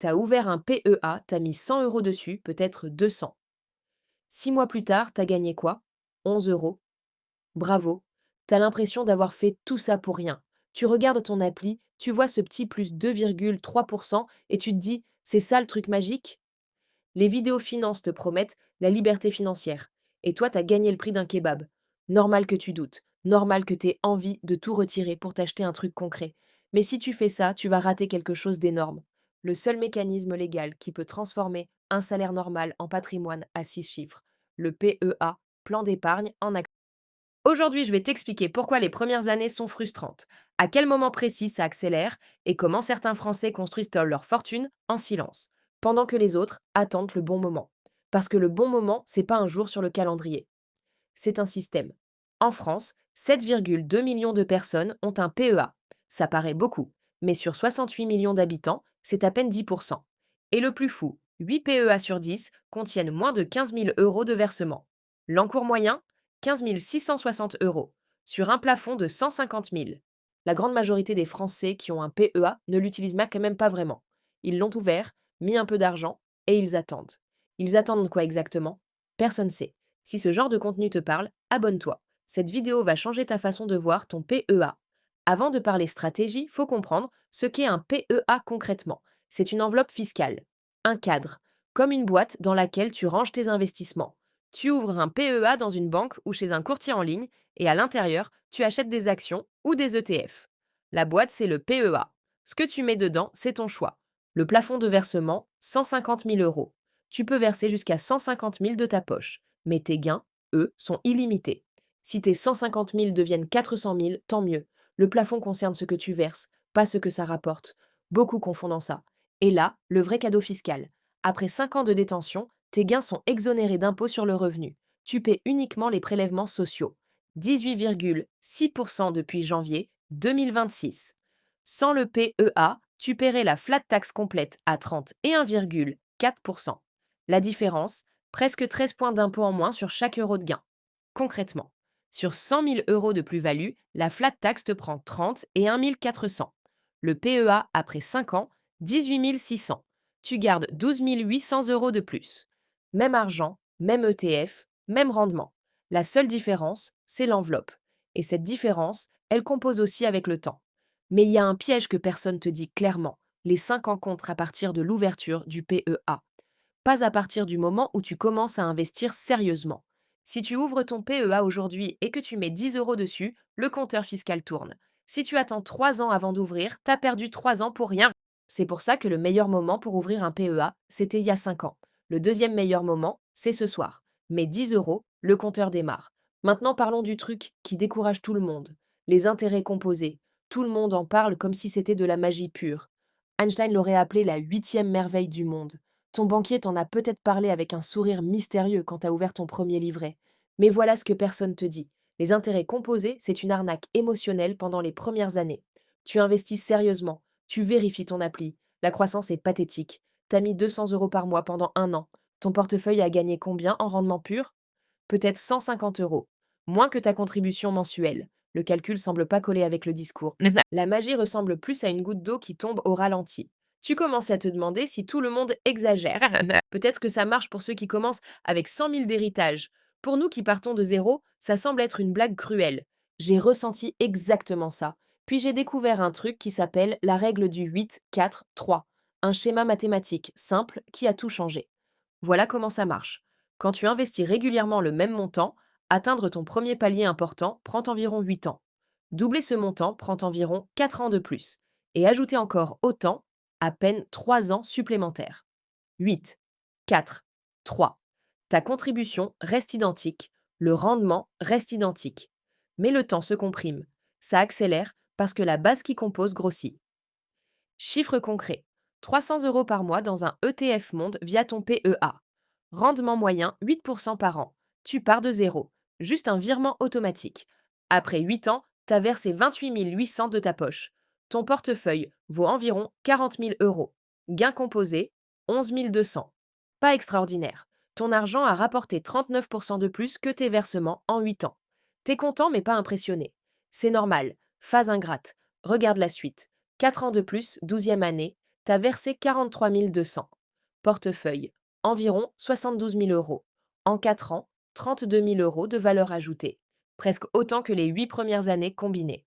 T'as ouvert un PEA, t'as mis 100 euros dessus, peut-être 200. 6 mois plus tard, t'as gagné quoi? 11 euros. Bravo. T'as l'impression d'avoir fait tout ça pour rien. Tu regardes ton appli, tu vois ce petit plus 2,3% et tu te dis, c'est ça le truc magique? Les vidéos finances te promettent la liberté financière. Et toi, t'as gagné le prix d'un kebab. Normal que tu doutes. Normal que t'aies envie de tout retirer pour t'acheter un truc concret. Mais si tu fais ça, tu vas rater quelque chose d'énorme. Le seul mécanisme légal qui peut transformer un salaire normal en patrimoine à 6 chiffres. Le PEA, plan d'épargne en action. Aujourd'hui, je vais t'expliquer pourquoi les premières années sont frustrantes, à quel moment précis ça accélère et comment certains Français construisent leur fortune en silence, pendant que les autres attendent le bon moment. Parce que le bon moment, c'est pas un jour sur le calendrier, c'est un système. En France, 7,2 millions de personnes ont un PEA. Ça paraît beaucoup, mais sur 68 millions d'habitants, c'est à peine 10%. Et le plus fou, 8 PEA sur 10 contiennent moins de 15 000 euros de versement. L'encours moyen, 15 660 euros, sur un plafond de 150 000. La grande majorité des Français qui ont un PEA ne l'utilisent quand même pas vraiment. Ils l'ont ouvert, mis un peu d'argent, et ils attendent. Ils attendent quoi exactement? Personne ne sait. Si ce genre de contenu te parle, abonne-toi. Cette vidéo va changer ta façon de voir ton PEA. Avant de parler stratégie, faut comprendre ce qu'est un PEA concrètement. C'est une enveloppe fiscale, un cadre, comme une boîte dans laquelle tu ranges tes investissements. Tu ouvres un PEA dans une banque ou chez un courtier en ligne et à l'intérieur, tu achètes des actions ou des ETF. La boîte, c'est le PEA. Ce que tu mets dedans, c'est ton choix. Le plafond de versement, 150 000 euros. Tu peux verser jusqu'à 150 000 de ta poche, mais tes gains, eux, sont illimités. Si tes 150 000 deviennent 400 000, tant mieux. Le plafond concerne ce que tu verses, pas ce que ça rapporte. Beaucoup confondent ça. Et là, le vrai cadeau fiscal. Après 5 ans de détention, tes gains sont exonérés d'impôt sur le revenu. Tu paies uniquement les prélèvements sociaux. 18,6% depuis janvier 2026. Sans le PEA, tu paierais la flat tax complète à 31,4%. La différence, presque 13 points d'impôt en moins sur chaque euro de gain. Concrètement, sur 100 000 euros de plus-value, la flat tax te prend 30 et 1 400. Le PEA, après 5 ans, 18 600. Tu gardes 12 800 euros de plus. Même argent, même ETF, même rendement. La seule différence, c'est l'enveloppe. Et cette différence, elle compose aussi avec le temps. Mais il y a un piège que personne te dit clairement. Les 5 ans comptent à partir de l'ouverture du PEA. Pas à partir du moment où tu commences à investir sérieusement. Si tu ouvres ton PEA aujourd'hui et que tu mets 10 euros dessus, le compteur fiscal tourne. Si tu attends 3 ans avant d'ouvrir, t'as perdu 3 ans pour rien. C'est pour ça que le meilleur moment pour ouvrir un PEA, c'était il y a 5 ans. Le deuxième meilleur moment, c'est ce soir. Mais 10 euros, le compteur démarre. Maintenant parlons du truc qui décourage tout le monde. Les intérêts composés. Tout le monde en parle comme si c'était de la magie pure. Einstein l'aurait appelé la huitième merveille du monde. Ton banquier t'en a peut-être parlé avec un sourire mystérieux quand t'as ouvert ton premier livret. Mais voilà ce que personne te dit. Les intérêts composés, c'est une arnaque émotionnelle pendant les premières années. Tu investis sérieusement, tu vérifies ton appli. La croissance est pathétique. T'as mis 200 euros par mois pendant 1 an. Ton portefeuille a gagné combien en rendement pur? Peut-être 150 euros. Moins que ta contribution mensuelle. Le calcul semble pas coller avec le discours. La magie ressemble plus à une goutte d'eau qui tombe au ralenti. Tu commences à te demander si tout le monde exagère. Peut-être que ça marche pour ceux qui commencent avec 100 000 d'héritage. Pour nous qui partons de zéro, ça semble être une blague cruelle. J'ai ressenti exactement ça. Puis j'ai découvert un truc qui s'appelle la règle du 8, 4, 3. Un schéma mathématique simple qui a tout changé. Voilà comment ça marche. Quand tu investis régulièrement le même montant, atteindre ton premier palier important prend environ 8 ans. Doubler ce montant prend environ 4 ans de plus. Et ajouter encore autant, à peine 3 ans supplémentaires. 8, 4, 3. Ta contribution reste identique, le rendement reste identique. Mais le temps se comprime. Ça accélère parce que la base qui compose grossit. Chiffre concret. 300 euros par mois dans un ETF Monde via ton PEA. Rendement moyen 8% par an. Tu pars de zéro. Juste un virement automatique. Après 8 ans, tu as versé 28 800 de ta poche. Ton portefeuille vaut environ 40 000 euros. Gain composé 11 200. Pas extraordinaire. Ton argent a rapporté 39% de plus que tes versements en 8 ans. T'es content mais pas impressionné. C'est normal. Phase ingrate. Regarde la suite. 4 ans de plus, 12e année, t'as versé 43 200. Portefeuille, environ 72 000 euros. En 4 ans, 32 000 euros de valeur ajoutée. Presque autant que les 8 premières années combinées.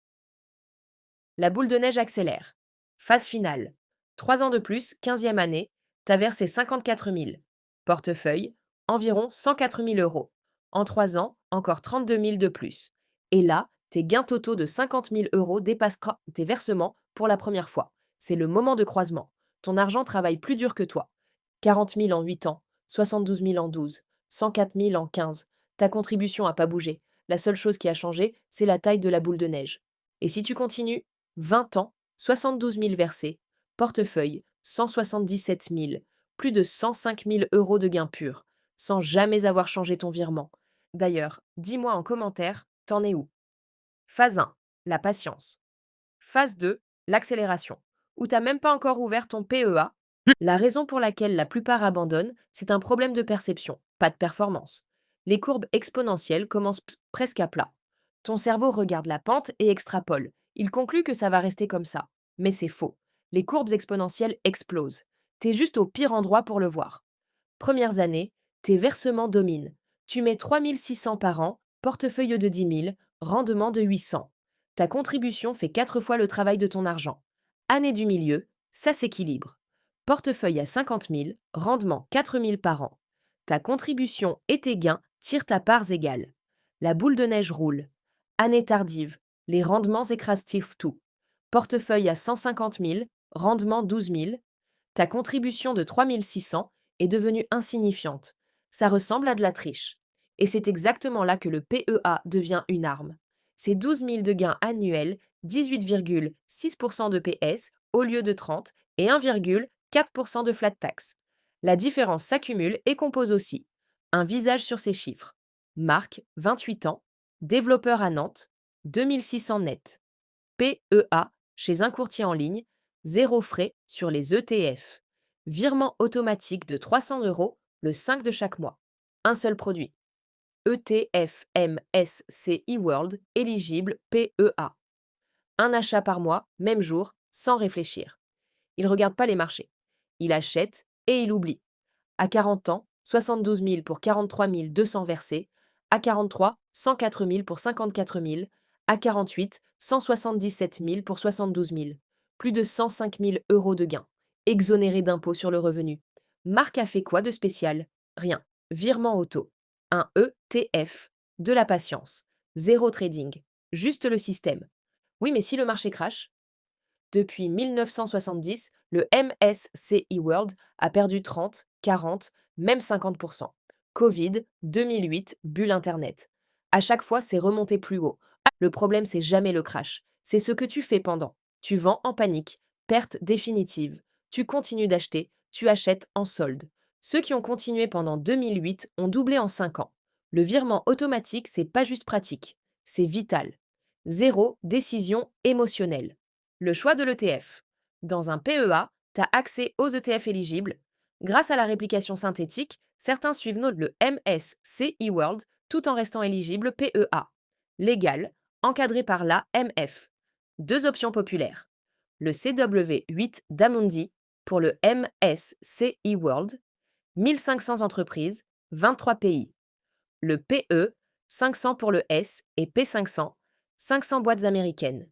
La boule de neige accélère. Phase finale. 3 ans de plus, 15e année, t'as versé 54 000. Portefeuille, environ 104 000 euros. En 3 ans, encore 32 000 de plus. Et là, tes gains totaux de 50 000 euros dépassent tes versements pour la première fois. C'est le moment de croisement. Ton argent travaille plus dur que toi. 40 000 en 8 ans, 72 000 en 12, 104 000 en 15. Ta contribution n'a pas bougé. La seule chose qui a changé, c'est la taille de la boule de neige. Et si tu continues, 20 ans, 72 000 versés, portefeuille, 177 000, plus de 105 000 euros de gains purs, sans jamais avoir changé ton virement. D'ailleurs, dis-moi en commentaire, t'en es où? Phase 1, la patience. Phase 2, l'accélération, où t'as même pas encore ouvert ton PEA. La raison pour laquelle la plupart abandonnent, c'est un problème de perception, pas de performance. Les courbes exponentielles commencent presque à plat. Ton cerveau regarde la pente et extrapole. Il conclut que ça va rester comme ça. Mais c'est faux. Les courbes exponentielles explosent. T'es juste au pire endroit pour le voir. Premières années, tes versements dominent. Tu mets 3 600 par an, portefeuille de 10 000, rendement de 800. Ta contribution fait 4 fois le travail de ton argent. Année du milieu, ça s'équilibre. Portefeuille à 50 000, rendement 4 000 par an. Ta contribution et tes gains tirent à parts égales. La boule de neige roule. Année tardive, les rendements écrasent tout. Portefeuille à 150 000, rendement 12 000. Ta contribution de 3 600 est devenue insignifiante. Ça ressemble à de la triche. Et c'est exactement là que le PEA devient une arme. C'est 12 000 de gains annuels, 18,6% de PS au lieu de 30 et 1,4% de flat tax. La différence s'accumule et compose aussi un visage sur ces chiffres. Marc, 28 ans, développeur à Nantes, 2600 net. PEA chez un courtier en ligne, 0 frais sur les ETF. Virement automatique de 300 euros le 5 de chaque mois. Un seul produit. ETF MSCI World éligible PEA. Un achat par mois, même jour, sans réfléchir. Il ne regarde pas les marchés. Il achète et il oublie. À 40 ans, 72 000 pour 43 200 versés. À 43, 104 000 pour 54 000. À 48, 177 000 pour 72 000. Plus de 105 000 euros de gains. Exonéré d'impôt sur le revenu. Marc a fait quoi de spécial? Rien. Virement auto. Un ETF. De la patience. Zéro trading. Juste le système. Oui, mais si le marché crache? Depuis 1970, le MSCI World a perdu 30, 40, même 50%. Covid, 2008, bulle Internet. À chaque fois, c'est remonté plus haut. Le problème, c'est jamais le crash. C'est ce que tu fais pendant. Tu vends en panique, perte définitive. Tu continues d'acheter, tu achètes en solde. Ceux qui ont continué pendant 2008 ont doublé en 5 ans. Le virement automatique, c'est pas juste pratique, c'est vital. Zéro décision émotionnelle. Le choix de l'ETF. Dans un PEA, tu as accès aux ETF éligibles. Grâce à la réplication synthétique, certains suivent le MSCI World tout en restant éligibles PEA. Légal, encadré par l'AMF. Deux options populaires. Le CW8 d'Amundi pour le MSCI World, 1500 entreprises, 23 pays. Le PE, 500 pour le S et P500, 500 boîtes américaines.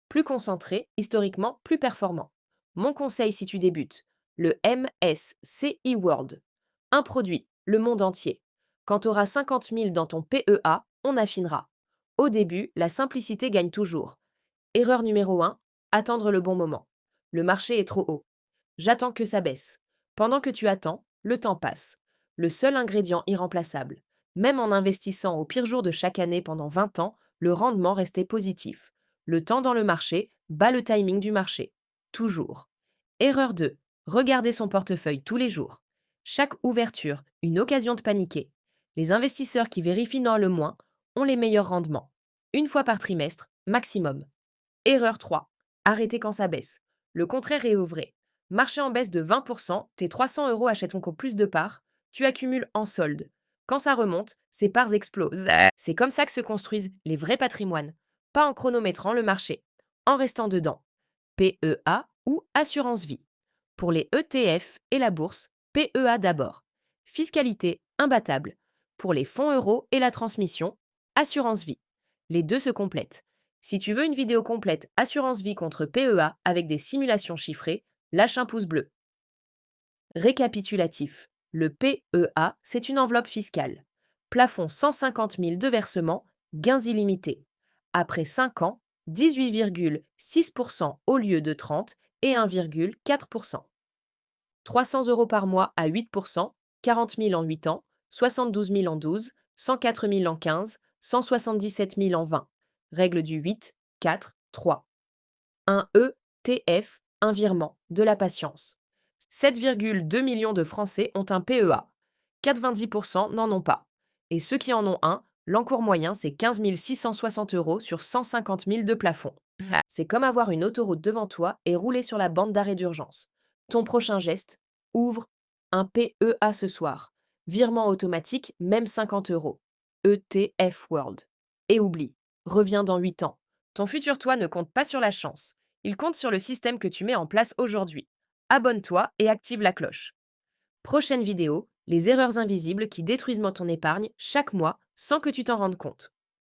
Plus concentré, historiquement plus performant. Mon conseil si tu débutes, le MSCI World. Un produit, le monde entier. Quand tu auras 50 000 dans ton PEA, on affinera. Au début, la simplicité gagne toujours. Erreur numéro 1, attendre le bon moment. Le marché est trop haut. J'attends que ça baisse. Pendant que tu attends, le temps passe. Le seul ingrédient irremplaçable. Même en investissant au pire jour de chaque année pendant 20 ans, le rendement restait positif. Le temps dans le marché bat le timing du marché. Toujours. Erreur 2. Regarder son portefeuille tous les jours. Chaque ouverture, une occasion de paniquer. Les investisseurs qui vérifient dans le moins ont les meilleurs rendements. Une fois par trimestre, maximum. Erreur 3. Arrêter quand ça baisse. Le contraire est vrai. Marché en baisse de 20%, tes 300 euros achètent encore plus de parts, tu accumules en solde. Quand ça remonte, ces parts explosent. C'est comme ça que se construisent les vrais patrimoines. Pas en chronométrant le marché, en restant dedans. PEA ou assurance vie. Pour les ETF et la bourse, PEA d'abord. Fiscalité imbattable. Pour les fonds euros et la transmission, assurance vie. Les deux se complètent. Si tu veux une vidéo complète assurance vie contre PEA avec des simulations chiffrées, lâche un pouce bleu. Récapitulatif. Le PEA, c'est une enveloppe fiscale. Plafond 150 000 de versement, gains illimités. Après 5 ans, 18,6% au lieu de 30 et 1,4%. 300 euros par mois à 8%, 40 000 en 8 ans, 72 000 en 12, 104 000 en 15, 177 000 en 20. Règle du 8, 4, 3. Un ETF, un virement, de la patience. 7,2 millions de Français ont un PEA. 90% n'en ont pas. Et ceux qui en ont un, l'encours moyen, c'est 15 660 euros sur 150 000 de plafond. C'est comme avoir une autoroute devant toi et rouler sur la bande d'arrêt d'urgence. Ton prochain geste, ouvre un PEA ce soir. Virement automatique, même 50 euros. ETF World. Et oublie, reviens dans 8 ans. Ton futur toi ne compte pas sur la chance. Il compte sur le système que tu mets en place aujourd'hui. Abonne-toi et active la cloche. Prochaine vidéo, les erreurs invisibles qui détruisent ton épargne chaque mois sans que tu t'en rendes compte.